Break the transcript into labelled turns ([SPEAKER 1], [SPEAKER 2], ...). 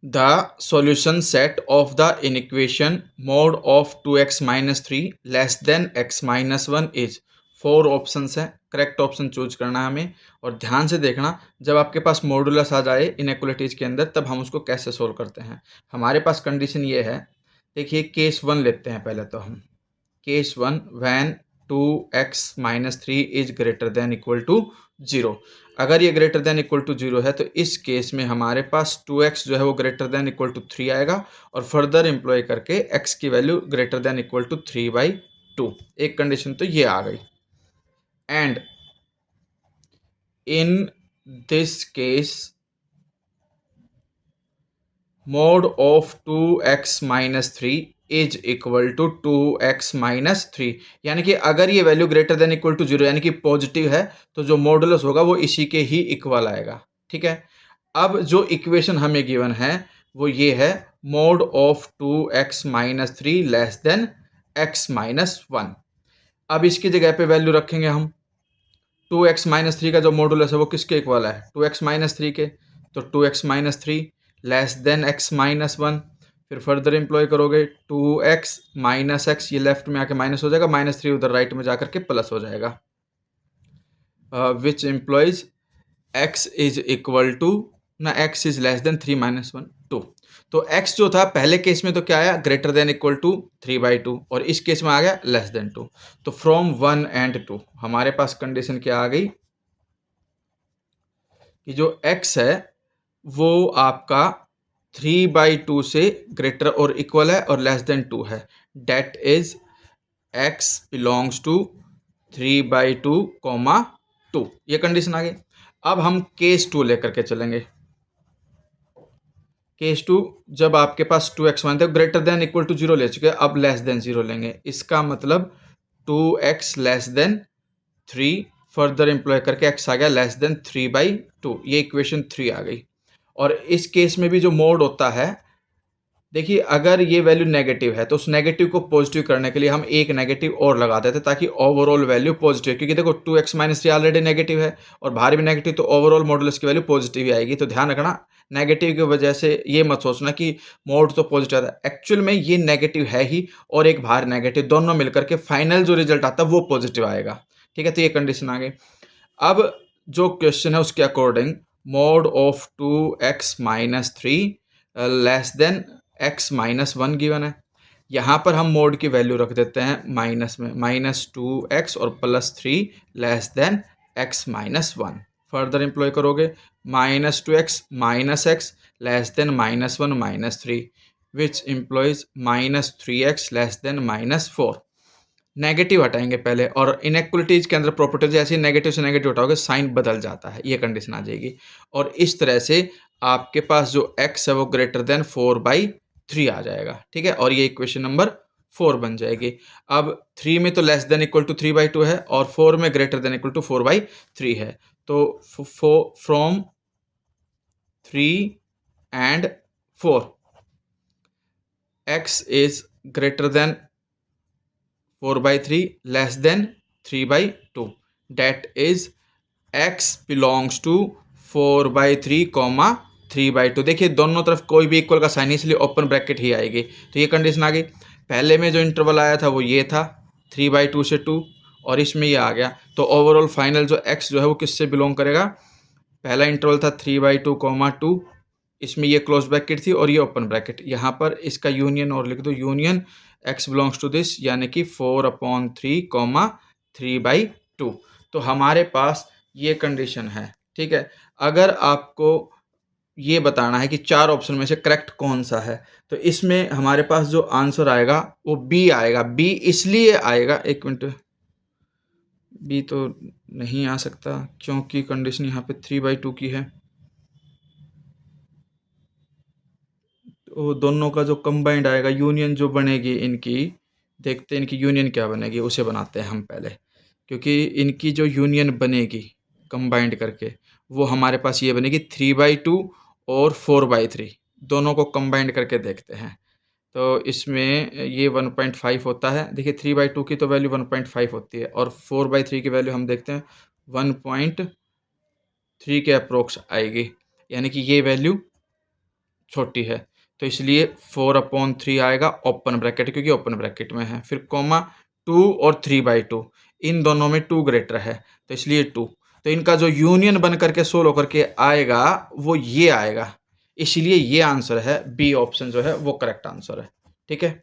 [SPEAKER 1] The solution set of the inequation mode of 2x-3 less than x-1 is. 4 options हैं, correct option choose करना है हमें। और ध्यान से देखना, जब आपके पास मॉडुलस आ जाए इनइक्वलिटीज के अंदर तब हम उसको कैसे सोल्व करते हैं। हमारे पास कंडीशन ये है, देखिए केस 1 लेते हैं पहले तो हम। Case 1, when 2x-3 is greater than equal to 0। अगर ये ग्रेटर देन इक्वल टू 0 है तो इस केस में हमारे पास 2x जो है वो ग्रेटर देन इक्वल टू 3 आएगा, और फर्दर एम्प्लॉय करके x की value greater than equal to 3/2। एक कंडीशन तो ये आ गई। And in this case mod of 2x-3 is equal to 2x-3, यानी कि अगर ये value greater than equal to 0 यानी कि पॉजिटिव है तो जो मॉडुलस होगा वो इसी के ही इक्वल आएगा। ठीक है, अब जो इक्वेशन हमें गिवन है वो ये है, mod of 2x-3 less than x-1। अब इसकी जगह पे वैल्यू रखेंगे हम 2x-3 का जो मॉडुलस है वो किसके इक्वल है, 2x-3 के। तो 2x-3 लेस देन x-1। फिर फर्दर एम्प्लॉय करोगे 2x माइनस एक्स, ये लेफ्ट में आके माइनस हो जाएगा, -3 उधर राइट में जाकर के प्लस हो जाएगा, which implies x is equal to ना x इज लेस देन 3-1 2। तो x जो था पहले केस में तो क्या आया, ग्रेटर देन इक्वल टू 3/2, और इस केस में आ गया लेस देन 2। तो फ्रॉम 1 एंड 2 हमारे पास कंडीशन क्या आ गई कि जो x है वो आपका 3/2 से ग्रेटर और इक्वल है और लेस देन 2 है। That is x belongs to 3/2, 2। ये कंडीशन आ गई। अब हम केस 2 लेकर के चलेंगे। केस 2, जब आपके पास 2x-1 थे ग्रेटर देन इक्वल टू 0 ले चुके हैं, अब लेस देन 0 लेंगे। इसका मतलब 2x less than 3, further employ करके x आ गया लेस देन 3/2। ये इक्वेशन 3 आ गई। और इस केस में भी जो मोड होता है, देखिए अगर ये वैल्यू नेगेटिव है तो उस नेगेटिव को पॉजिटिव करने के लिए हम एक नेगेटिव और लगा देते हैं ताकि ओवरऑल वैल्यू पॉजिटिव, क्योंकि देखो 2x-3 ऑलरेडी नेगेटिव है और बाहर भी नेगेटिव, तो ओवरऑल मॉडुलस की वैल्यू पॉजिटिव ही आएगी। तो ध्यान रखना, नेगेटिव की वजह से ये मत सोचना कि मोड तो पॉजिटिव आता है, एक्चुअल में ये नेगेटिव है ही और एक बाहर नेगेटिव, दोनों मिलकर के फाइनल जो रिजल्ट आता है वो पॉजिटिव आएगा। ठीक है, तो ये कंडीशन आ गई। अब जो क्वेश्चन है उसके according mode of 2x-3 less than x-1 given है। यहाँ पर हम मोड की वैल्यू रख देते हैं माइनस में, -2x और +3 less than x-1। Further imply करोगे -2x minus X less than -1 -3, which implies -3x less than -4। Negative हटाएंगे पहले, और इनइक्वलिटीज के अंदर प्रॉपर्टी जैसे नेगेटिव से नेगेटिव हटाओगे साइन बदल जाता है, ये कंडीशन आ जाएगी। और इस तरह से आपके पास जो x है वो ग्रेटर देन 4/3 आ जाएगा। ठीक है, और ये इक्वेशन नंबर 4 बन जाएगी। अब 3 में तो लेस देन इक्वल टू 3/2 है और 4 में ग्रेटर देन इक्वल टू 4/3 है। तो from 3 and 4 x is greater then 4/3 less than 3/2, that is x belongs to 4/3, 3/2। देखिए दोनों तरफ कोई भी इक्वल का साइन है इसलिए ओपन ब्रैकेट ही आएगी। तो ये कंडीशन आ गई। पहले में जो इंटरवल आया था वो ये था 3/2 से 2, और इसमें ये आ गया। तो ओवरऑल फाइनल जो x जो है वो किससे बिलोंग करेगा, पहला इंटरवल था 3/2, 2, इसमें ये क्लोज ब्रैकेट थी और ये ओपन ब्रैकेट, यहाँ पर इसका यूनियन और लिख दो, union x belongs to this, यानी कि 4/3, 3/2। तो हमारे पास ये कंडीशन है। ठीक है, अगर आपको ये बताना है कि 4 ऑप्शन में से करेक्ट कौन सा है, तो इसमें हमारे पास जो आंसर आएगा वो बी आएगा। बी इसलिए आएगा, एक मिनट, बी तो नहीं आ सकता क्योंकि कंडीशन यहाँ पे 3/2 की है। तो दोनों का जो कंबाइंड आएगा, यूनियन जो बनेगी इनकी, देखते हैं इनकी यूनियन क्या बनेगी, उसे बनाते हैं हम पहले, क्योंकि इनकी जो यूनियन बनेगी कंबाइंड करके वो हमारे पास ये बनेगी 3/2 और 4/3, दोनों को कंबाइंड करके देखते हैं। तो इसमें ये 1.5 होता है। देखिए 3/2 की तो वैल्यू 1.5 होती है और 4/3 की वैल्यू हम देखते हैं 1.3 के अप्रोक्स आएगी, यानी कि ये वैल्यू छोटी है, तो इसलिए 4/3 आएगा ओपन ब्रैकेट, क्योंकि ओपन ब्रैकेट में है। फिर कॉमा 2 और 3/2, इन दोनों में 2 ग्रेटर है, तो इसलिए 2। तो इनका जो यूनियन बन करके सोल्व होकर के आएगा वो ये आएगा, इसलिए ये आंसर है, बी ऑप्शन जो है वो करेक्ट आंसर है। ठीक है।